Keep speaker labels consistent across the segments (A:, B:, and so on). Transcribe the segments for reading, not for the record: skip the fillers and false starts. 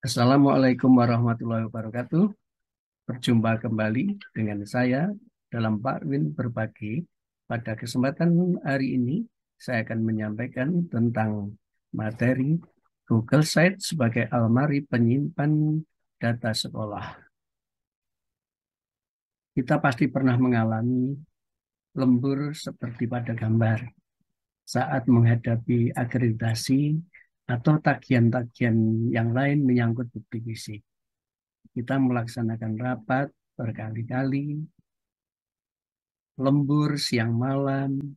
A: Assalamualaikum warahmatullahi wabarakatuh. Berjumpa kembali dengan saya dalam Pak Win Berbagi. Pada kesempatan hari ini, saya akan menyampaikan tentang materi Google Site sebagai almari penyimpan data sekolah. Kita pasti pernah mengalami lembur seperti pada gambar saat menghadapi akreditasi atau tagihan-tagihan yang lain menyangkut bukti fisik. Kita melaksanakan rapat berkali-kali, lembur siang malam,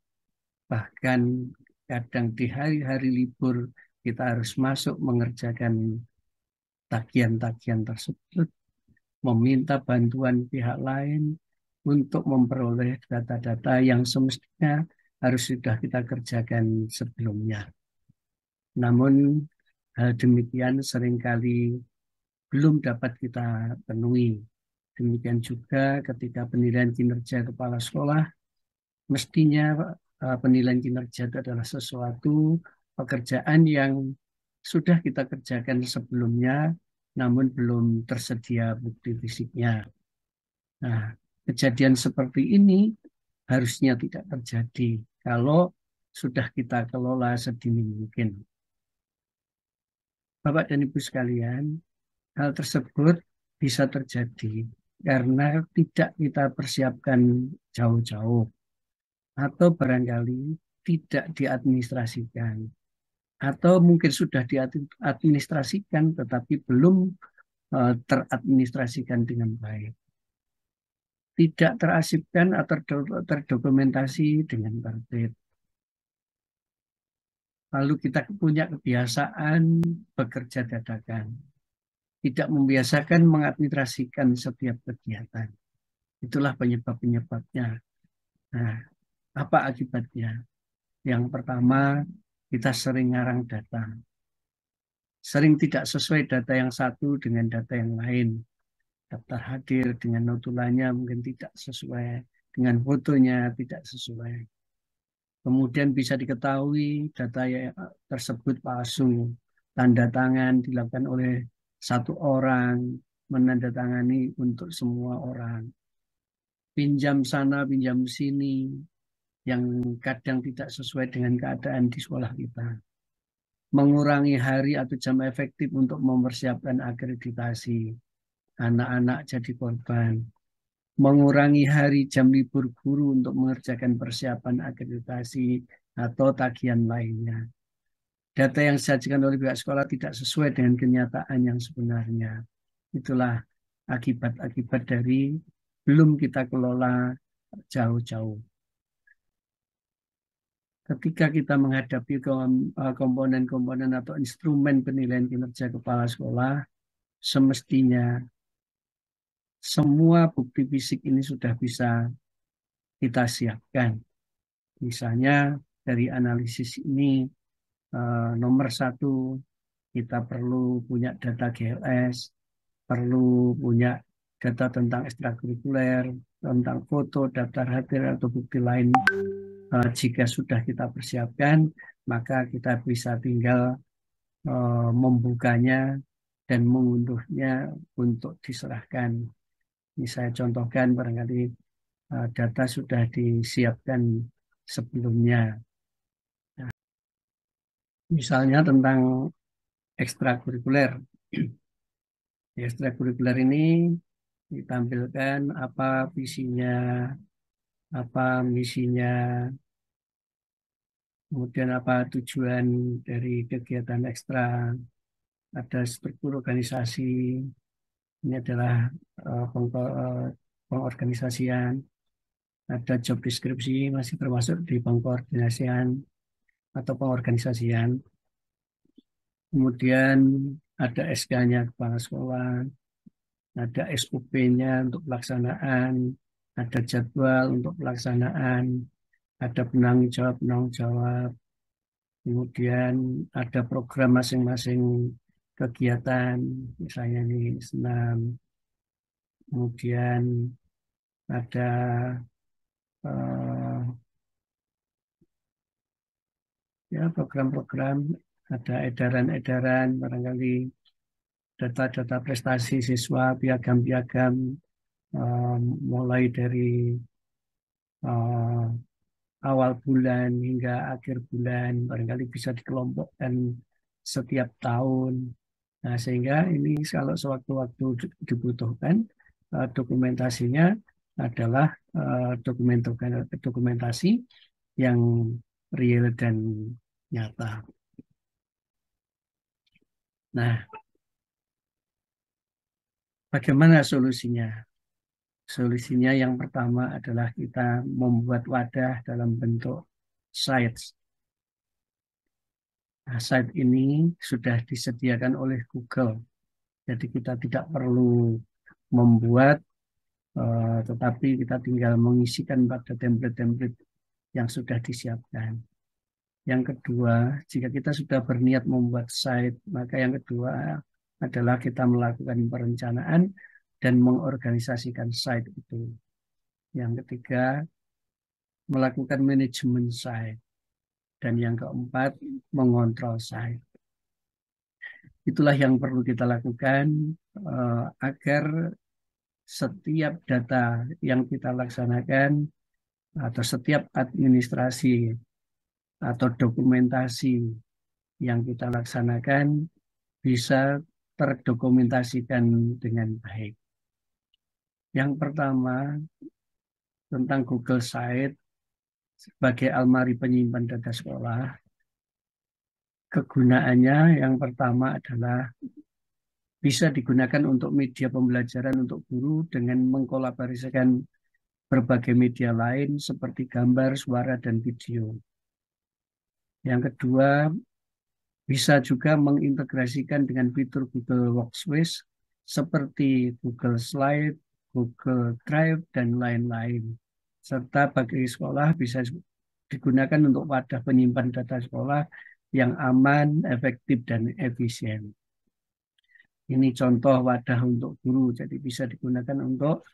A: bahkan kadang di hari-hari libur kita harus masuk mengerjakan tagihan-tagihan tersebut, meminta bantuan pihak lain untuk memperoleh data-data yang semestinya harus sudah kita kerjakan sebelumnya. Namun hal demikian seringkali belum dapat kita penuhi. Demikian juga ketika penilaian kinerja kepala sekolah, mestinya penilaian kinerja itu adalah sesuatu pekerjaan yang sudah kita kerjakan sebelumnya, namun belum tersedia bukti fisiknya. Nah, kejadian seperti ini harusnya tidak terjadi kalau sudah kita kelola sedini mungkin. Bapak dan Ibu sekalian, hal tersebut bisa terjadi karena tidak kita persiapkan jauh-jauh atau barangkali tidak diadministrasikan atau mungkin sudah diadministrasikan tetapi belum teradministrasikan dengan baik. Tidak terasipkan atau terdokumentasi dengan tertib. Lalu kita punya kebiasaan bekerja dadakan. Tidak membiasakan mengadministrasikan setiap kegiatan. Itulah penyebab-penyebabnya. Nah, apa akibatnya? Yang pertama, kita sering ngarang data. Sering tidak sesuai data yang satu dengan data yang lain. Daftar hadir dengan notulannya mungkin tidak sesuai, dengan fotonya tidak sesuai. Kemudian bisa diketahui data tersebut palsu. Tanda tangan dilakukan oleh satu orang, menandatangani untuk semua orang. Pinjam sana, pinjam sini, yang kadang tidak sesuai dengan keadaan di sekolah kita. Mengurangi hari atau jam efektif untuk mempersiapkan akreditasi. Anak-anak jadi korban. Mengurangi hari jam libur guru untuk mengerjakan persiapan akreditasi atau tagihan lainnya. Data yang disajikan oleh pihak sekolah tidak sesuai dengan kenyataan yang sebenarnya. Itulah akibat-akibat dari belum kita kelola jauh-jauh. Ketika kita menghadapi komponen-komponen atau instrumen penilaian kinerja kepala sekolah, semestinya semua bukti fisik ini sudah bisa kita siapkan. Misalnya dari analisis ini, nomor satu, kita perlu punya data GLS, perlu punya data tentang ekstrakurikuler, tentang foto, daftar hadir, atau bukti lain. Jika sudah kita persiapkan, maka kita bisa tinggal membukanya dan mengunduhnya untuk diserahkan. Ini saya contohkan barangkali data sudah disiapkan sebelumnya. Nah, misalnya tentang ekstrakurikuler. Ekstrakurikuler ini ditampilkan apa visinya, apa misinya, kemudian apa tujuan dari kegiatan ekstra, ada struktur organisasi, ini adalah pengorganisasian, ada job deskripsi masih termasuk di pengkoordinasian atau pengorganisasian, kemudian ada SK-nya kepala sekolah, ada SOP-nya untuk pelaksanaan, ada jadwal untuk pelaksanaan, ada penanggung jawab, kemudian ada program masing-masing kegiatan, misalnya ini senam, kemudian ada eh, ya program-program, ada edaran-edaran barangkali, data-data prestasi siswa, piagam-piagam, mulai dari eh, awal bulan hingga akhir bulan, barangkali bisa dikelompokkan setiap tahun. Nah, sehingga ini kalau sewaktu-waktu dibutuhkan, dokumentasinya adalah dokumentasi yang real dan nyata. Nah, bagaimana solusinya? Solusinya yang pertama adalah kita membuat wadah dalam bentuk sites. Nah, site ini sudah disediakan oleh Google, jadi kita tidak perlu membuat, tetapi kita tinggal mengisikan pada template-template yang sudah disiapkan. Yang kedua, jika kita sudah berniat membuat site, maka yang kedua adalah kita melakukan perencanaan dan mengorganisasikan site itu. Yang ketiga, melakukan manajemen site. Dan yang keempat, mengontrol site. Itulah yang perlu kita lakukan agar setiap data yang kita laksanakan atau setiap administrasi atau dokumentasi yang kita laksanakan bisa terdokumentasikan dengan baik. Yang pertama, tentang Google Site sebagai almari penyimpan data sekolah. Kegunaannya yang pertama adalah bisa digunakan untuk media pembelajaran untuk guru dengan mengkolaborasikan berbagai media lain seperti gambar, suara, dan video. Yang kedua, bisa juga mengintegrasikan dengan fitur Google Workspace seperti Google Slide, Google Drive, dan lain-lain. Serta bagi sekolah bisa digunakan untuk wadah penyimpan data sekolah yang aman, efektif, dan efisien. Ini contoh wadah untuk guru, jadi bisa digunakan untuk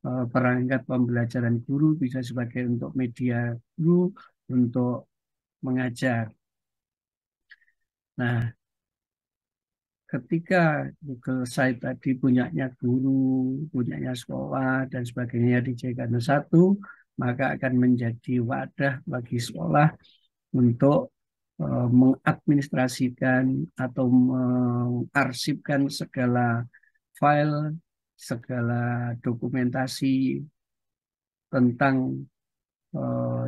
A: perangkat pembelajaran guru, bisa sebagai untuk media guru, untuk mengajar. Nah, ketika Google Site tadi punyanya guru, punyanya sekolah, dan sebagainya dijadikan satu, maka akan menjadi wadah bagi sekolah untuk mengadministrasikan atau mengarsipkan segala file, segala dokumentasi tentang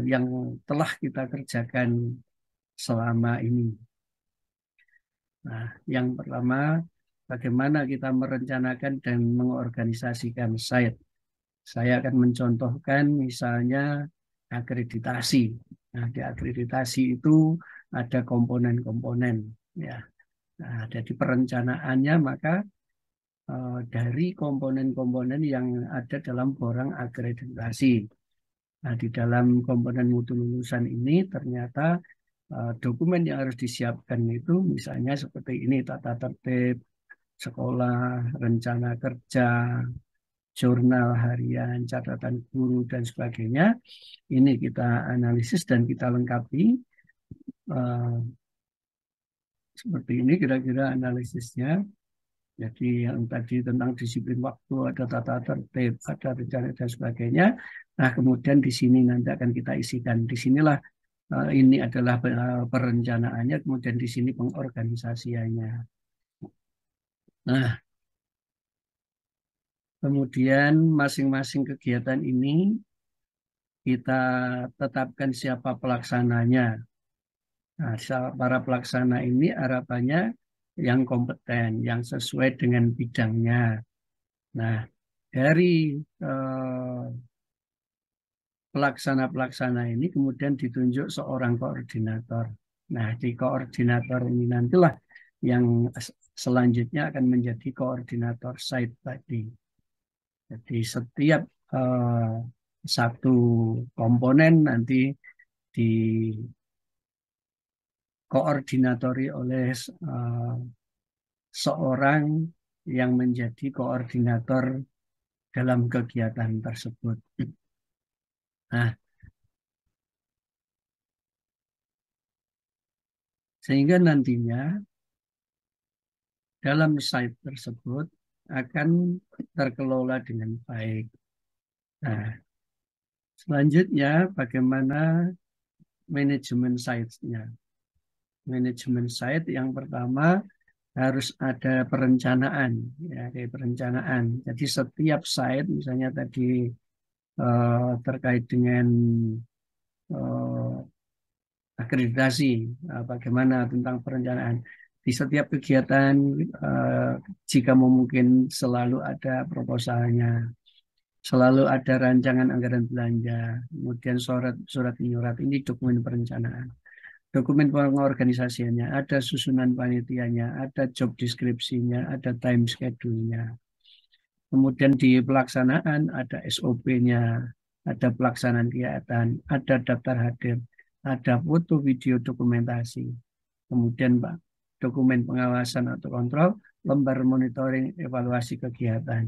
A: yang telah kita kerjakan selama ini. Nah, yang pertama, bagaimana kita merencanakan dan mengorganisasikan site. Saya akan mencontohkan misalnya akreditasi. Nah, di akreditasi itu ada komponen-komponen, ya. Nah, jadi perencanaannya maka dari komponen-komponen yang ada dalam borang akreditasi. Nah, di dalam komponen mutu lulusan ini ternyata dokumen yang harus disiapkan itu misalnya seperti ini: tata tertib sekolah, rencana kerja, jurnal harian, catatan guru, dan sebagainya. Ini kita analisis dan kita lengkapi. Uh, Seperti ini kira-kira analisisnya. Jadi yang tadi tentang disiplin waktu, ada tata tertib, ada rencana dan sebagainya. Nah, kemudian di sini nanti akan kita isikan. Di sinilah ini adalah perencanaannya, kemudian di sini pengorganisasiannya. Nah, kemudian masing-masing kegiatan ini kita tetapkan siapa pelaksananya. Nah, para pelaksana ini harapannya yang kompeten, yang sesuai dengan bidangnya. Nah, dari eh, pelaksana-pelaksana ini kemudian ditunjuk seorang koordinator. Nah, di koordinator ini nantilah yang selanjutnya akan menjadi koordinator site tadi. Jadi setiap satu komponen nanti dikoordinatori oleh seorang yang menjadi koordinator dalam kegiatan tersebut. Nah, sehingga nantinya dalam site tersebut akan terkelola dengan baik. Nah, selanjutnya bagaimana manajemen site-nya. Manajemen site yang pertama harus ada perencanaan, ya, ada perencanaan. Jadi setiap site, misalnya tadi terkait dengan eh, akreditasi, bagaimana tentang perencanaan. Di setiap kegiatan, jika memungkin selalu ada proposalnya, selalu ada rancangan anggaran belanja, kemudian surat inyurat, ini dokumen perencanaan. Dokumen pengorganisasiannya, ada susunan panitianya, ada job deskripsinya, ada time schedule-nya. Kemudian di pelaksanaan ada SOP-nya, ada pelaksanaan kegiatan, ada daftar hadir, ada foto video dokumentasi. Kemudian Pak, dokumen pengawasan atau kontrol, lembar monitoring evaluasi kegiatan.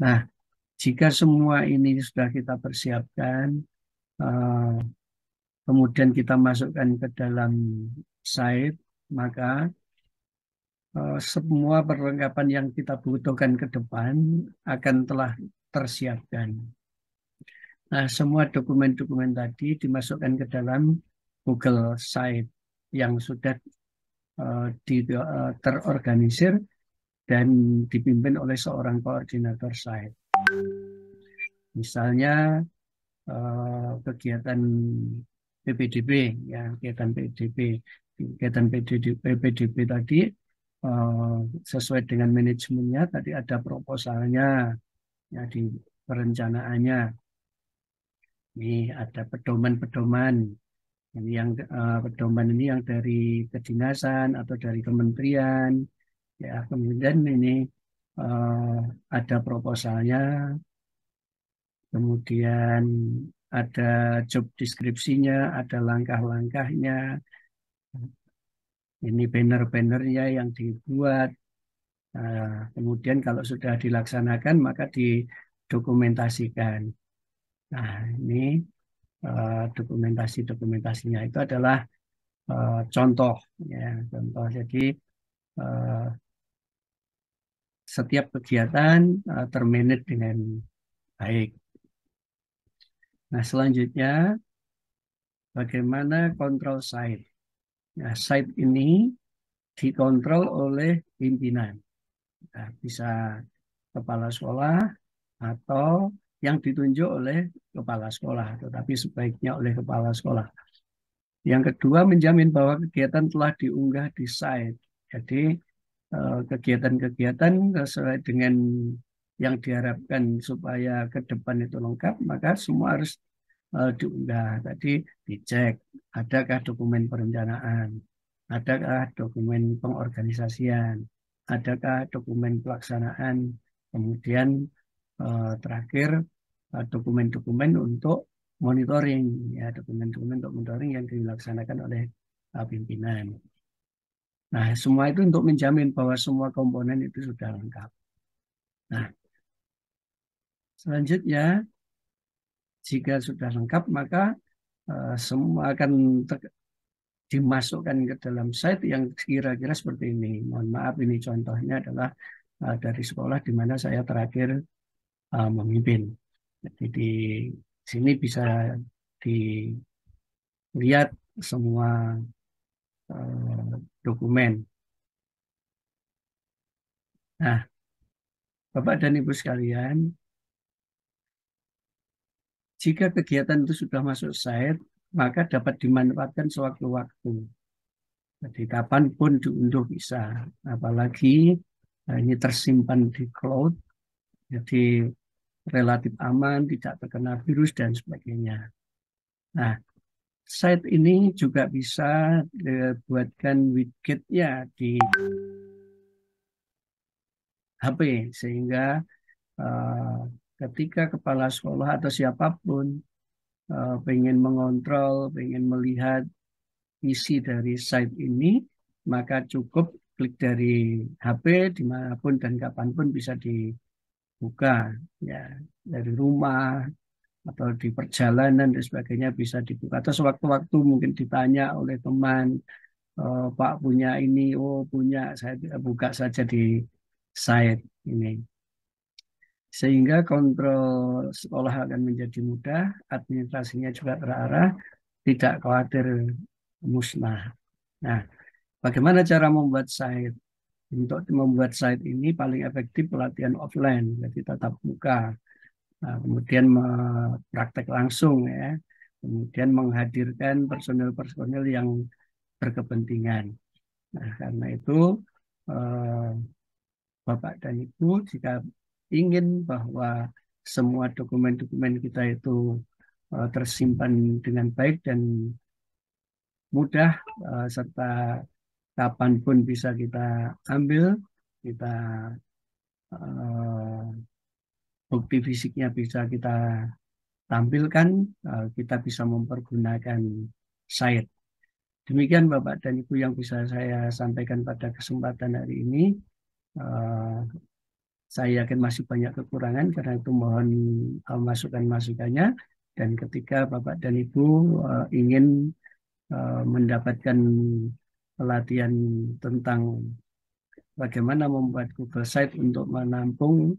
A: Nah, jika semua ini sudah kita persiapkan, kemudian kita masukkan ke dalam site, maka semua perlengkapan yang kita butuhkan ke depan akan telah tersiapkan. Nah, semua dokumen-dokumen tadi dimasukkan ke dalam Google Site yang sudah terorganisir dan dipimpin oleh seorang koordinator site. Misalnya kegiatan PPDB, ya kegiatan PPDB tadi sesuai dengan manajemennya, tadi ada proposalnya, ya di perencanaannya. Ini ada pedoman-pedoman. Ini yang pedoman ini yang dari kedinasan atau dari kementerian. Ya, kemudian ini ada proposalnya, kemudian ada job deskripsinya, ada langkah-langkahnya. Ini banner-bannernya yang dibuat. Kemudian kalau sudah dilaksanakan maka didokumentasikan. Nah, ini dokumentasinya itu adalah contoh, ya, contoh. Jadi setiap kegiatan termanage dengan baik. Nah, selanjutnya bagaimana kontrol site. Nah, site ini dikontrol oleh pimpinan. Nah, bisa kepala sekolah atau yang ditunjuk oleh kepala sekolah, tetapi sebaiknya oleh kepala sekolah. Yang kedua, menjamin bahwa kegiatan telah diunggah di site. Jadi kegiatan-kegiatan sesuai dengan yang diharapkan supaya ke depan itu lengkap, maka semua harus diunggah. Tadi dicek, adakah dokumen perencanaan, adakah dokumen pengorganisasian, adakah dokumen pelaksanaan, kemudian terakhir dokumen-dokumen untuk monitoring, ya dokumen-dokumen untuk monitoring yang dilaksanakan oleh pimpinan. Nah, semua itu untuk menjamin bahwa semua komponen itu sudah lengkap. Nah, selanjutnya jika sudah lengkap maka semua akan dimasukkan ke dalam site yang kira-kira seperti ini. Mohon maaf, ini contohnya adalah dari sekolah di mana saya terakhir memimpin. Jadi di sini bisa dilihat semua dokumen. Nah, Bapak dan Ibu sekalian, jika kegiatan itu sudah masuk site, maka dapat dimanfaatkan sewaktu-waktu. Jadi kapanpun diunduh bisa. Apalagi ini tersimpan di cloud, jadi relatif aman, tidak terkena virus dan sebagainya. Nah, site ini juga bisa dibuatkan widgetnya di HP sehingga ketika kepala sekolah atau siapapun pengen mengontrol, pengen melihat isi dari site ini, maka cukup klik dari HP dimanapun dan kapanpun bisa dibuka, ya dari rumah atau di perjalanan dan sebagainya bisa dibuka. Atau sewaktu-waktu mungkin ditanya oleh teman, Pak punya ini, oh punya, saya buka saja di site ini. Sehingga kontrol sekolah akan menjadi mudah, administrasinya juga terarah, tidak khawatir musnah. Nah, bagaimana cara membuat site? Untuk membuat site ini paling efektif pelatihan offline, jadi tatap muka. Nah, kemudian praktek langsung ya, kemudian menghadirkan personel-personel yang berkepentingan. Nah, karena itu eh, Bapak dan Ibu jika ingin bahwa semua dokumen-dokumen kita itu tersimpan dengan baik dan mudah serta kapanpun bisa kita ambil, kita eh, bukti fisiknya bisa kita tampilkan, kita bisa mempergunakan site. Demikian Bapak dan Ibu yang bisa saya sampaikan pada kesempatan hari ini. Eh, Saya yakin masih banyak kekurangan, karena itu mohon masukan-masukannya. Dan ketika Bapak dan Ibu ingin mendapatkan pelatihan tentang bagaimana membuat Google Site untuk menampung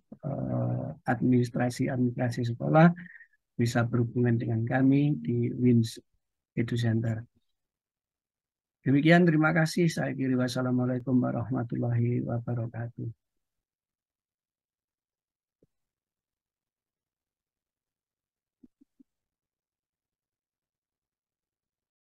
A: administrasi-administrasi sekolah, bisa berhubungan dengan kami di WINS Edu Center. Demikian, terima kasih. Saya kiri wassalamualaikum warahmatullahi wabarakatuh.